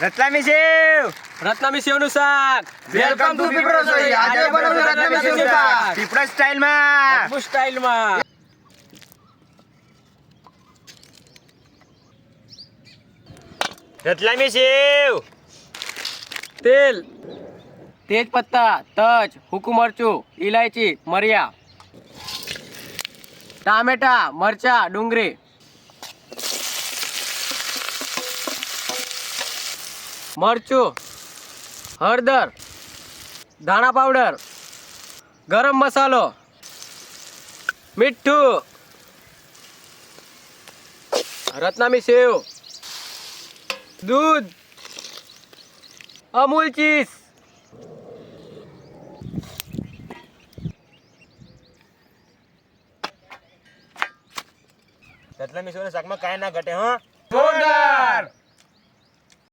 રતલામી સેવ રત્નામી સેવનું શાક. Welcome to પીપળો રસોઈ. આજે બનાવશું રતલામી સેવનું શાક પીપળો સ્ટાઇલમાં. રઘુ સ્ટાઇલમાં. રતલામી સેવ તેલ, તેજ પત્તા, તજ, હુકુ મરચું, ઇલાયચી, મરિયા, ટામેટા, મરચા, ડુંગળી, મરચું, હળદર, ધાણા પાવડર, ગરમ મસાલો, મીઠું, રત્નામી સેવ, દૂધ, અમૂલ ચીઝ. રતલામી સેવના શાકમાં કાંઈ ના ઘટે હો. જોરદાર.